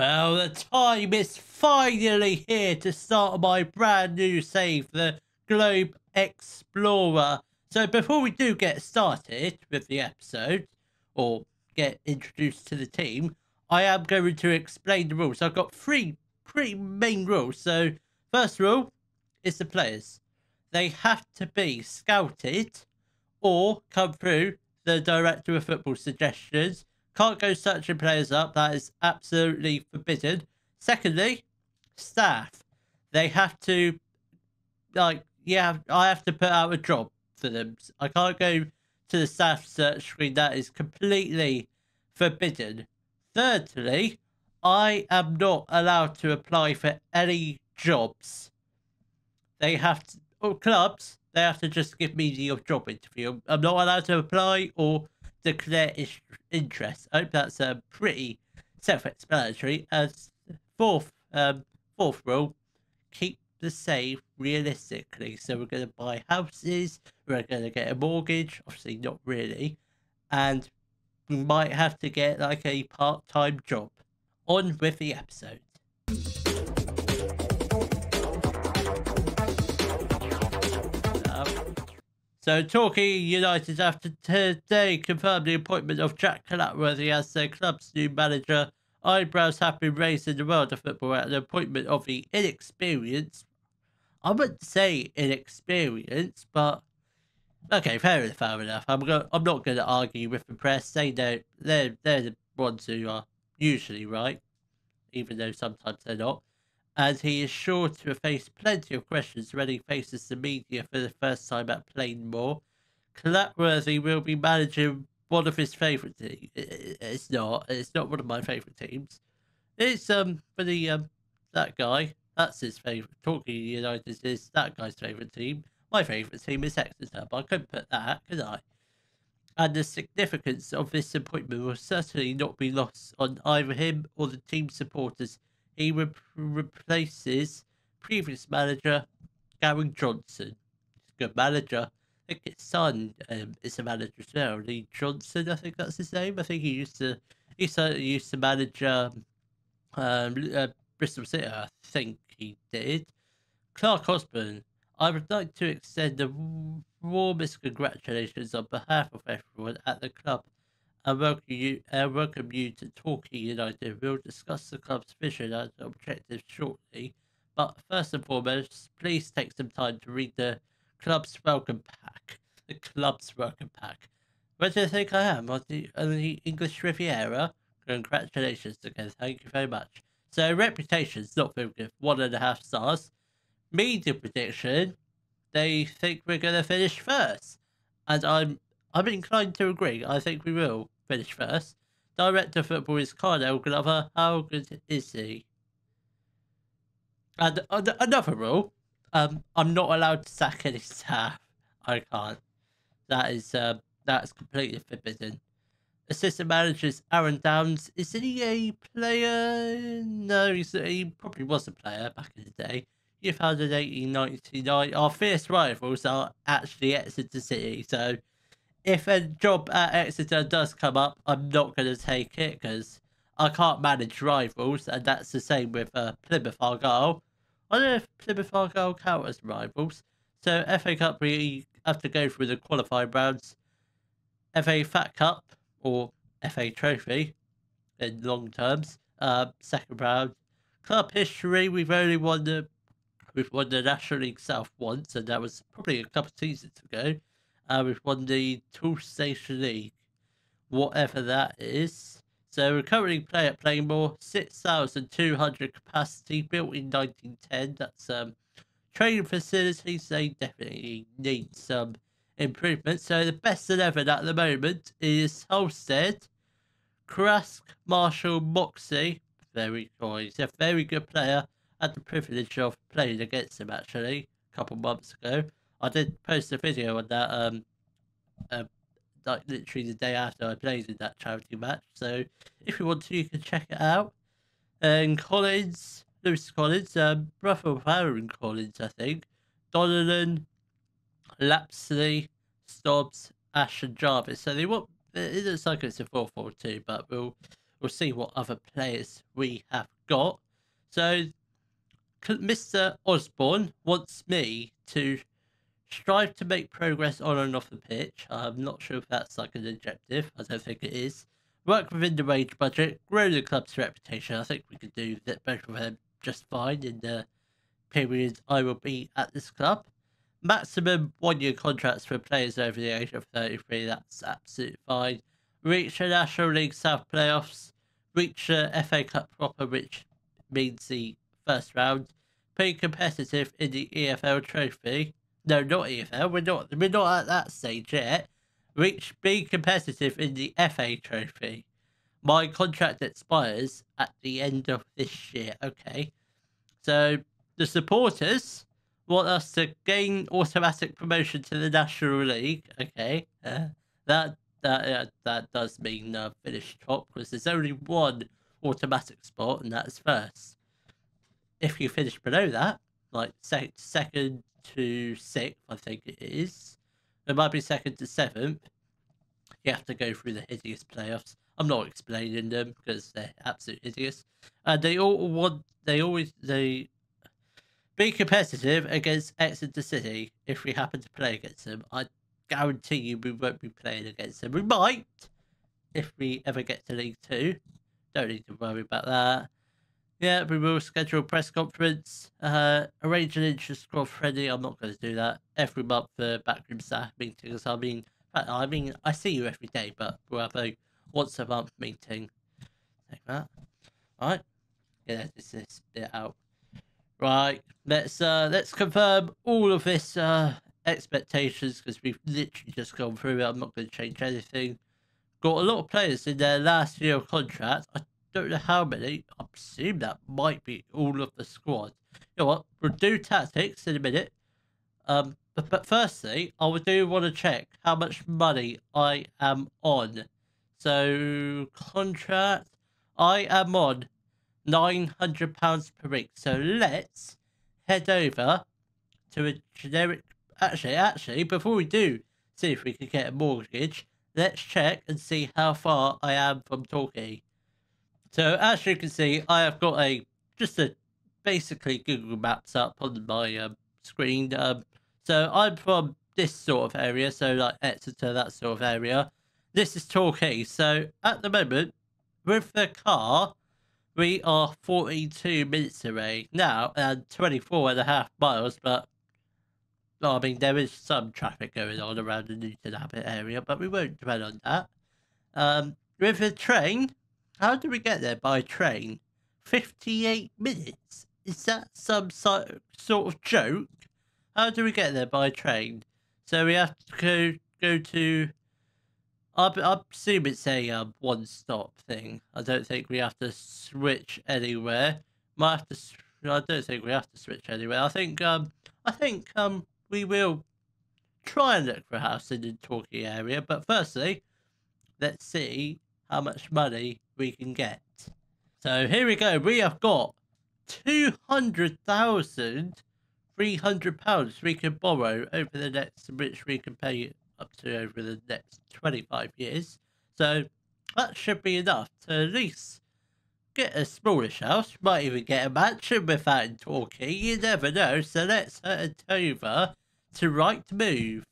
Well, the time is finally here to start my brand new save, the Globe Explorer. So before we do get started with the episode, or get introduced to the team, I am going to explain the rules. I've got three pretty main rules. So first rule is the players. They have to be scouted or come through the director of football suggestions. Can't go searching players up. That is absolutely forbidden. Secondly, staff. They have to, I have to put out a job for them. I can't go to the staff search screen. That is completely forbidden. Thirdly, I am not allowed to apply for any jobs. They have to, or clubs, they have to just give me the job interview. I'm not allowed to apply or declare interest. I hope that's pretty self-explanatory. As fourth rule, keep the save realistically. So we're going to buy houses, we're going to get a mortgage, obviously not really, and we might have to get like a part-time job. On with the episode. So Torquay United after today confirmed the appointment of Jack Clatworthy as their club's new manager. Eyebrows have been raised in the world of football at the appointment of the inexperienced. I wouldn't say inexperienced, but okay, fair enough. I'm not going to argue with the press. They know they're the ones who are usually right, even though sometimes they're not. And he is sure to face plenty of questions when he faces the media for the first time at Plainmoor. Clatworthy will be managing one of his favourite teams. It's not one of my favourite teams. It's for the that guy. That's his favourite. Torquay United is that guy's favourite team. My favourite team is Exeter, but I couldn't put that, could I? And the significance of this appointment will certainly not be lost on either him or the team supporters. He replaces previous manager Gary Johnson. He's a good manager. I think his son is a manager as well. Lee Johnson, I think that's his name. I think he used to manage Bristol City. I think he did. Clark Osborne. I would like to extend the warmest congratulations on behalf of everyone at the club and welcome you to Torquay United. We'll discuss the club's vision and objectives shortly, but first and foremost, please take some time to read the club's welcome pack. The club's welcome pack. Where do you think I am? On the English Riviera? Congratulations again. Thank you very much. So reputation's not very good. 1.5 stars. Media prediction: they think we're going to finish first, and I'm inclined to agree. I think we will finish first. Director of football is Carnell Glover. How good is he? And another rule: I'm not allowed to sack any staff. I can't. That's completely forbidden. Assistant managers Aaron Downs. Is he a player? No, he probably was a player back in the day. 2018-99. Our fierce rivals are actually Exeter City. So if a job at Exeter does come up, I'm not going to take it because I can't manage rivals, and that's the same with Plymouth Argyle. I don't know if Plymouth Argyle count as rivals. So FA Cup, we have to go through the qualifying rounds. FA Fat Cup or FA Trophy in long terms. Second round. Club history, we've won the National League South once, and that was probably a couple of seasons ago. We've won the Toolstation League, whatever that is. So we currently play at Plainmoor, 6,200 capacity, built in 1910. That's training facilities. They definitely need some improvement. So the best 11 at the moment is Holstead, Krask, Marshall, Moxie. He's a very good player. I had the privilege of playing against him actually a couple months ago. I did post a video on that like literally the day after I played in that charity match. So if you want to, you can check it out. And Collins, Lewis Collins, brother of Aaron Collins, I think. Donnellan, Lapsley, Stobbs, Ash and Jarvis. So it looks like it's a 4-4-2, but we'll we'll see what other players we have got. So Mr. Osborne wants me to strive to make progress on and off the pitch. I'm not sure if that's like an objective. I don't think it is. Work within the wage budget, grow the club's reputation. I think we could do that, both of them just fine in the period I will be at this club. Maximum 1-year contracts for players over the age of 33. That's absolutely fine. Reach the National League South playoffs. Reach the FA Cup proper, which means the first round. Be competitive in the EFL trophy. No, not EFL. We're not at that stage yet. Be competitive in the FA trophy. My contract expires at the end of this year. Okay. So the supporters want us to gain automatic promotion to the National League. Okay. That does mean finish top, because there's only one automatic spot, and that's first. If you finish below that, like second to sixth, I think it is. It might be second to seventh. You have to go through the hideous playoffs. I'm not explaining them because they're absolutely hideous. And they be competitive against Exeter City if we happen to play against them. I guarantee you we won't be playing against them. We might if we ever get to League 2. Don't need to worry about that. Yeah, we will schedule a press conference, arrange an intra-squad friendly. I'm not going to do that every month for backroom staff meetings. I mean, I see you every day, but we'll have a once a month meeting. Like that. Alright. Yeah, this bit out. Right. Let's confirm all of this expectations, because we've literally just gone through it. I'm not going to change anything. Got a lot of players in their last year of contract. I don't know how many. I presume that might be all of the squad. You know what? We'll do tactics in a minute. But firstly, I do want to check how much money I am on. So contract, I am on £900 per week. So let's head over to a generic. Actually, before we do see if we can get a mortgage, let's check and see how far I am from Torquay. So as you can see, I have got basically Google Maps up on my screen. So I'm from this sort of area, so like Exeter, that sort of area. This is Torquay. So at the moment, with the car, we are 42 minutes away now and 24.5 miles. But well, I mean, there is some traffic going on around the Newton Abbot area, but we won't dwell on that. With the train, how do we get there by train? 58 minutes? Is that some sort of joke? How do we get there by train? So we have to go to. I presume it's a one-stop thing. I don't think we have to switch anywhere. I don't think we have to switch anywhere. I think we will try and look for a house in the Torquay area. But firstly, let's see how much money we can get. So here we go. We have got £200,300 we can borrow over the next, which we can pay up to over the next 25 years. So that should be enough to at least get a smallish house. Might even get a mansion with that in Torquay. You never know. So let's head over to Rightmove.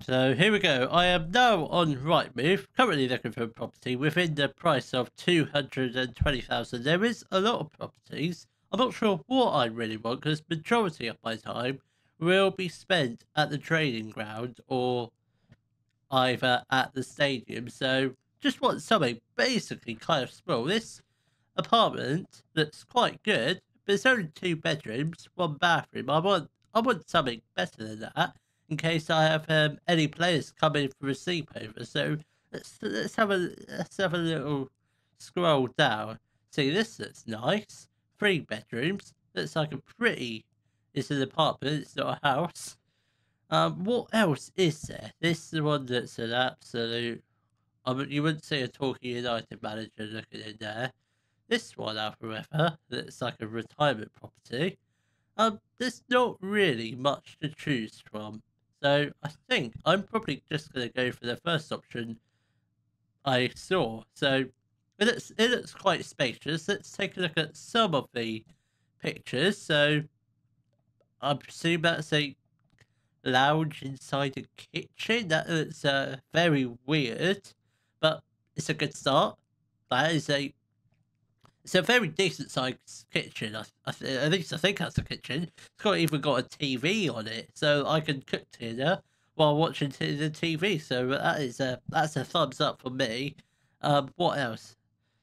So here we go. I am now on Rightmove, currently looking for a property within the price of 220,000. There is a lot of properties. I'm not sure what I really want, because majority of my time will be spent at the training ground or either at the stadium. So just want something basically kind of small. This apartment looks quite good, but it's only 2 bedrooms, 1 bathroom. I want something better than that, in case I have any players come in for a sleepover. So let's have a little scroll down. See, this looks nice. 3 bedrooms. Looks like it's an apartment. It's not a house. What else is there? This is the one that's an absolute. You wouldn't see a Torquay United manager looking in there. This one, however, that's like a retirement property. There's not really much to choose from. So I think I'm probably just going to go for the first option I saw. So it looks quite spacious. Let's take a look at some of the pictures. So I presume that's a lounge inside a kitchen. That looks very weird, but it's a good start. That is a It's a very decent sized kitchen. At least I think that's a kitchen. Even got a TV on it, so I can cook dinner while watching the TV. So that's a thumbs up for me. What else?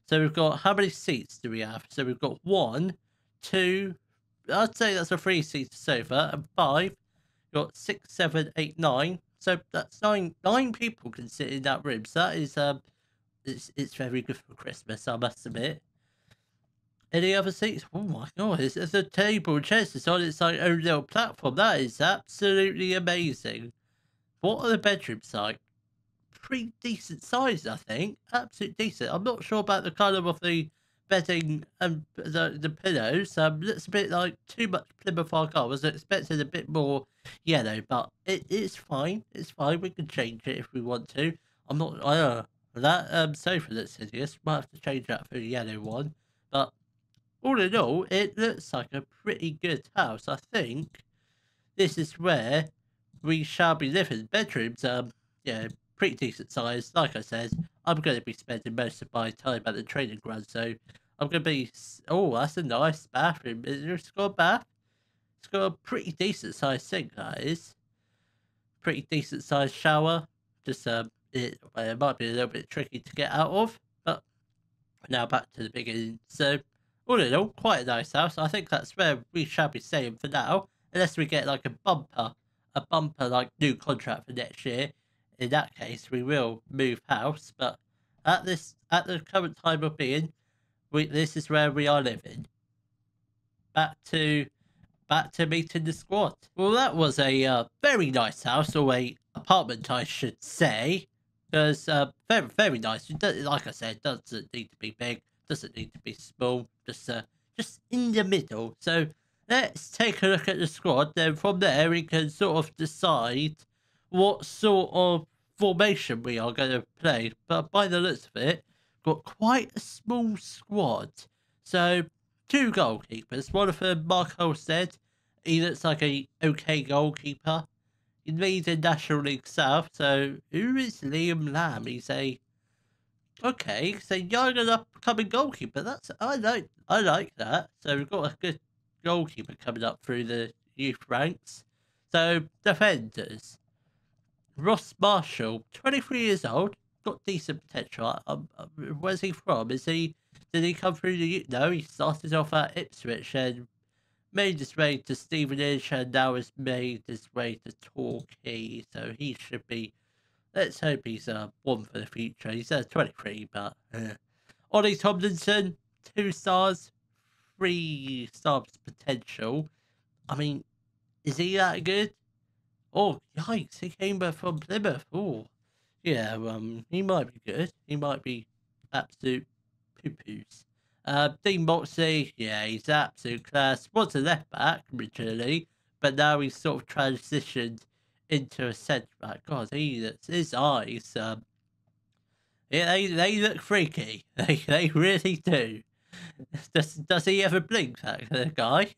So we've got, how many seats do we have? So we've got one, two. I'd say that's a three-seater sofa, and five. We've got six, seven, eight, nine. So that's nine people can sit in that room. So that is it's very good for Christmas, I must admit. Any other seats? Oh my god, it's a table and chairs. It's on its like own little platform. That is absolutely amazing. What are the bedrooms like? Pretty decent size, I think. Absolutely decent. I'm not sure about the colour of the bedding and the pillows. Looks a bit like too much Plymouth Argyle. I was expecting a bit more yellow, but it's fine. It's fine. We can change it if we want to. I'm not. I don't know. That sofa looks hideous. Might have to change that for the yellow one. But all in all, it looks like a pretty good house. I think this is where we shall be living. Bedrooms, yeah, pretty decent size. Like I said, I'm going to be spending most of my time at the training ground, so I'm going to be. Oh, that's a nice bathroom. It's got a bath. It's got a pretty decent sized sink. That is pretty decent sized shower. Just it might be a little bit tricky to get out of, but now back to the beginning. So all in all, quite a nice house. I think that's where we shall be staying for now, unless we get like a bumper like new contract for next year. In that case, we will move house. But at the current time of being, this is where we are living. Back to meeting the squad. Well, that was a very nice house, or a apartment, I should say. Because very nice. Like I said, doesn't need to be big, doesn't need to be small. Just in the middle. So let's take a look at the squad. Then from there, we can sort of decide what sort of formation we are going to play. But by the looks of it, got quite a small squad. So two goalkeepers. One of them, Mark Holstead. He looks like a okay goalkeeper. He leads in National League South. So who is Liam Lamb? He's a young and upcoming goalkeeper. I like that. So we've got a good goalkeeper coming up through the youth ranks. So defenders. Ross Marshall, 23 years old, got decent potential. Where's he from? Did he come through the? No, he started off at Ipswich and made his way to Stevenage and now has made his way to Torquay. So he should be. Let's hope he's one for the future. He's 23, but Ollie Tomlinson, 2 stars, 3 stars potential. I mean, is he that good? Oh, yikes! He came back from Plymouth. Oh, yeah. He might be good. He might be absolute poo-poos. Dean Moxley, yeah, he's absolute class. Was a left back originally, but now he's sort of transitioned into a centre back. God, his eyes. Yeah, they look freaky. They really do. Does he ever blink, that guy?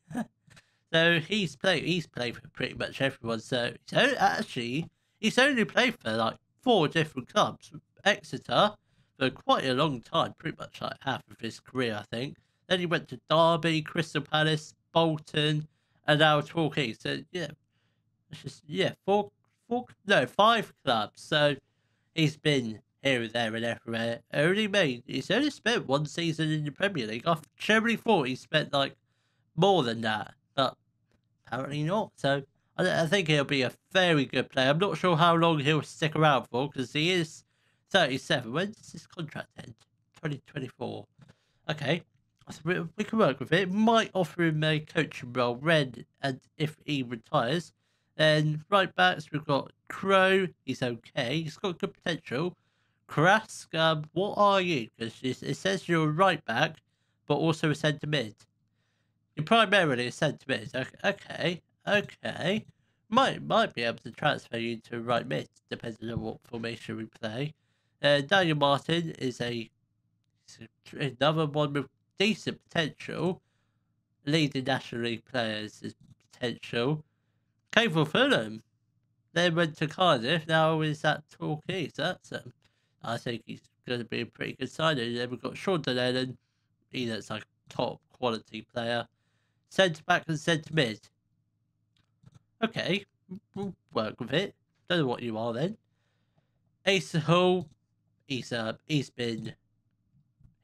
So he's played for pretty much everyone. So actually he's only played for like 4 different clubs. Exeter for quite a long time, pretty much like half of his career, I think. Then he went to Derby, Crystal Palace, Bolton, and now Torquay. So yeah, it's just no, 5 clubs. So he's been here and there and everywhere. He's only spent 1 season in the Premier League. I generally thought he spent like more than that, but apparently not. So I think he'll be a very good player. I'm not sure how long he'll stick around for because he is 37. When does his contract end? 2024. Okay. So we can work with it. Might offer him a coaching role, and if he retires. Then right backs, we've got Crow. He's okay. He's got good potential. Krask, what are you? Because it says you're a right back, but also a centre mid. You're primarily a centre mid. Okay. Might be able to transfer you to right mid, depending on what formation we play. Daniel Martin is a Another one with decent potential. Leading National League players is potential. Came from Fulham. Then went to Cardiff. Now is at Torquay. So that's I think he's going to be a pretty good signing. Then we've got Sean Delaney. He looks like a top quality player. Centre back and centre mid. Okay, we'll work with it. Don't know what you are then. Asa Hall. He's been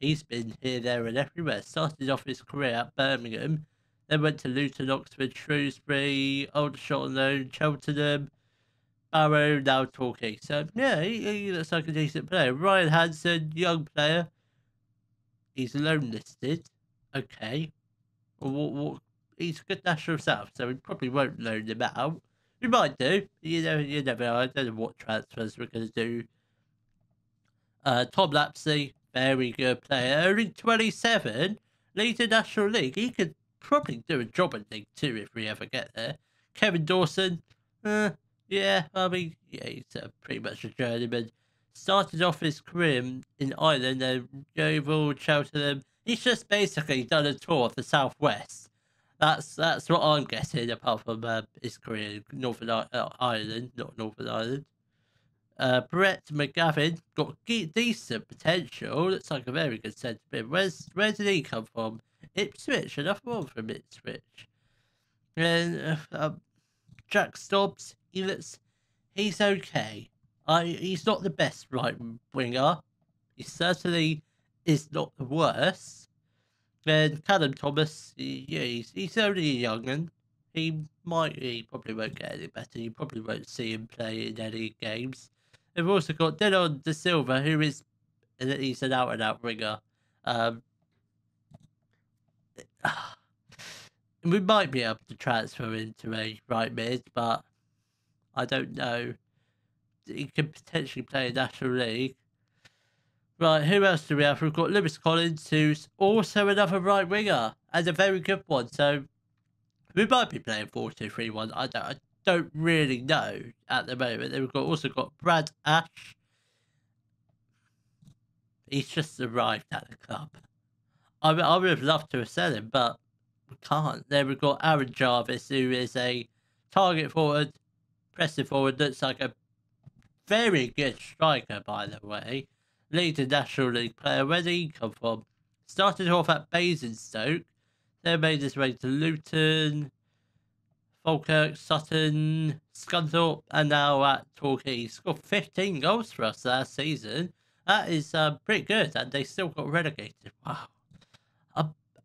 here, there, and everywhere. Started off his career at Birmingham, then went to Luton, Oxford, Shrewsbury, Aldershot on loan, Cheltenham, Barrow, now Torquay. So yeah, he looks like a decent player. Ryan Hansen, young player. He's loan listed. Okay. What? He's a good national south, so we probably won't loan him out. We might do. You never know. I don't know what transfers we're going to do. Tom Lapsley, very good player. Only 27, leads the National League. He could probably do a job in League 2 if we ever get there. Kevin Dawson, yeah, I mean, yeah, he's pretty much a journeyman. Started off his career in Ireland, then Yeovil, Cheltenham. He's just basically done a tour of the Southwest. That's what I'm guessing, apart from his career in Northern Ireland, not Northern Ireland. Brett McGavin got decent potential. Looks like a very good centre mid. Where did he come from? Ipswich, another one from Ipswich. And Jack Stobbs, he's okay. He's not the best right winger. He certainly is not the worst. Then Callum Thomas, he's only a young'un. He probably won't get any better. You probably won't see him play in any games. We've also got Dylan De Silva, he's an out-and-out winger. We might be able to transfer into a right mid, but I don't know. He could potentially play in National League. Right, who else do we have? We've got Lewis Collins, who's also another right winger, and a very good one. So we might be playing 4-2-3-1. I don't really know at the moment. Then we've also got Brad Ash. He's just arrived at the club. I would have loved to have said him, but we can't. Then we've got Aaron Jarvis, who is a target forward, pressing forward. Looks like a very good striker, by the way. Leading National League player. Where did he come from? Started off at Basingstoke, then made his way to Luton, Falkirk, Sutton, Scunthorpe, and now at Torquay. He scored 15 goals for us last season. That is pretty good, and they still got relegated. Wow.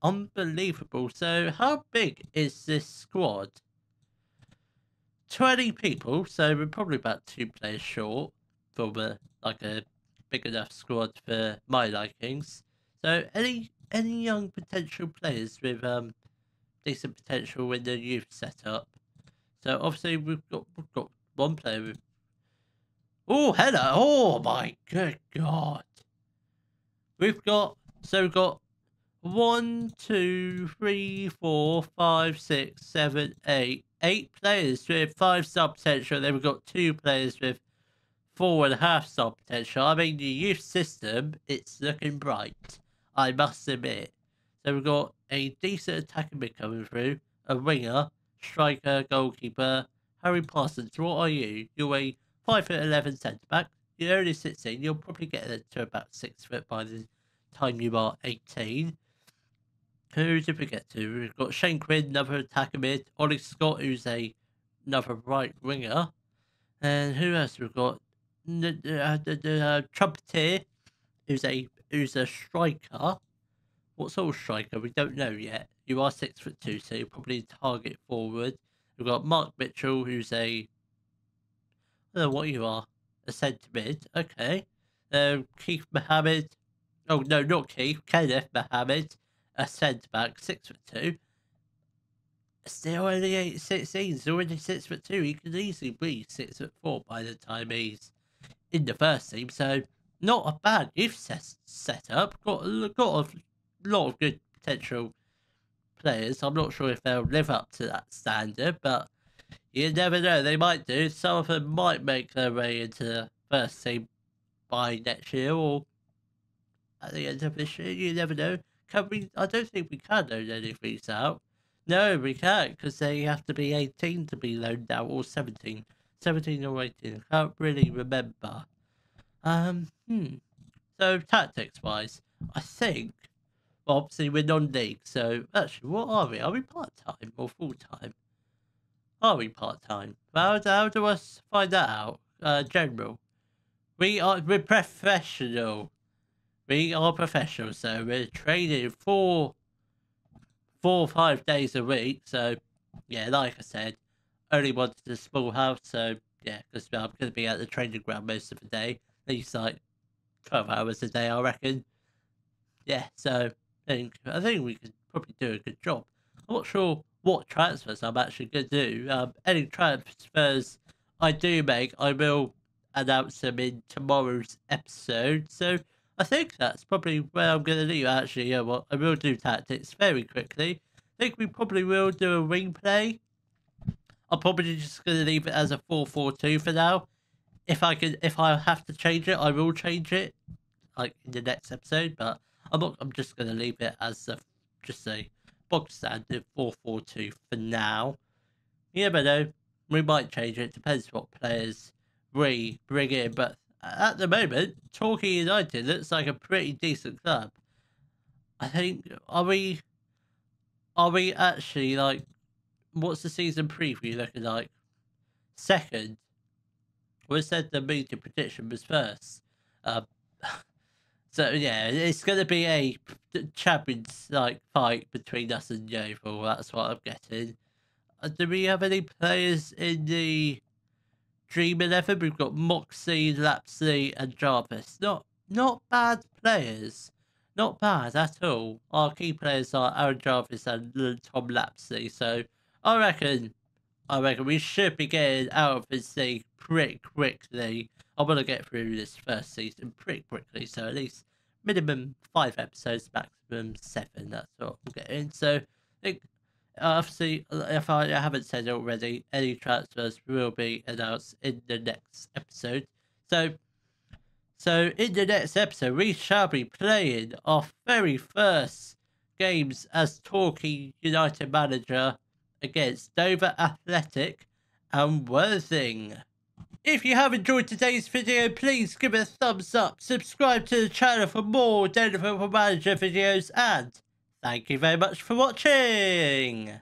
Unbelievable. So how big is this squad? 20 people, so we're probably about 2 players short from a big enough squad for my likings. So any young potential players with decent potential in the youth setup. So obviously we've got one player with. Oh, hello! Oh my good god! We've got 1, 2, 3, 4, 5, 6, 7, 8 players with 5-star potential. Then we've got 2 players with 4.5-star potential. I mean, the youth system, it's looking bright, I must admit. So we've got a decent attacking mid coming through, a winger, striker, goalkeeper. Harry Parsons, what are you? You're a 5'11" centre back. You're only 16. You'll probably get to about 6 foot by the time you are 18. Who did we get to? We've got Shane Quinn, another attacker mid. Ollie Scott, who's another right winger. And who else we've got? Trumpeter, who's a striker. What sort of striker? We don't know yet. You are 6'2", so you're probably target forward. We've got Mark Mitchell, who's I don't know what you are. A centre mid. Okay. Keith Mohammed. Oh no, not Keith. Kenneth Mohammed. A centre back, 6'2". Still only 16. He's already 6'2". He could easily be 6'4" by the time he's in the first team. So not a bad youth setup. Got a lot of good potential players. I'm not sure if they'll live up to that standard, but you never know. They might do. Some of them might make their way into the first team by next year, or at the end of this year. You never know. Can we? I don't think we can loan anything out. No, we can't, because they have to be 18 to be loaned out, or 17. 17 or 18. I can't really remember. So, tactics-wise, I think, well, obviously we're non-league, so actually, what are we? Are we part-time or full-time? Are we part-time? How do I find that out? General. We're professional. We are professional, so we're training 4 or 5 days a week. So, yeah, like I said, only wanted a small house. So, yeah, because I'm going to be at the training ground most of the day. At least like 12 hours a day, I reckon. Yeah, so I think we could probably do a good job. I'm not sure what transfers I'm actually going to do. Any transfers I do make, I will announce them in tomorrow's episode. So I think that's probably where I'm going to leave. Actually, yeah, well, I will do tactics very quickly. I think we probably will do a wing play. I'm probably just going to leave it as a 4-4-2 for now. If I have to change it, I will change it, like in the next episode. But I'm just going to leave it as just a bog standard 4-4-2 for now. You never know, we might change it. Depends what players we bring in. But at the moment, Torquay United looks like a pretty decent club. I think are we actually like, what's the season preview looking like? Second. We said the media prediction was first. Um, so yeah, it's going to be a champions like fight between us and Yeovil. That's what I'm getting. Do we have any players in the Dream 11? We've got Moxie, Lapsley, and Jarvis. Not bad players. Not bad at all. Our key players are Aaron Jarvis and Tom Lapsley. So I reckon we should be getting out of this thing pretty quickly. I want to get through this first season pretty quickly, so at least minimum 5 episodes, maximum 7. That's what I'm getting. So, I think, obviously, if I haven't said it already, any transfers will be announced in the next episode. So in the next episode, we shall be playing our very first games as Torquay United manager against Dover Athletic and Worthing. If you have enjoyed today's video, please give it a thumbs up, subscribe to the channel for more Denver Football Manager videos, and thank you very much for watching.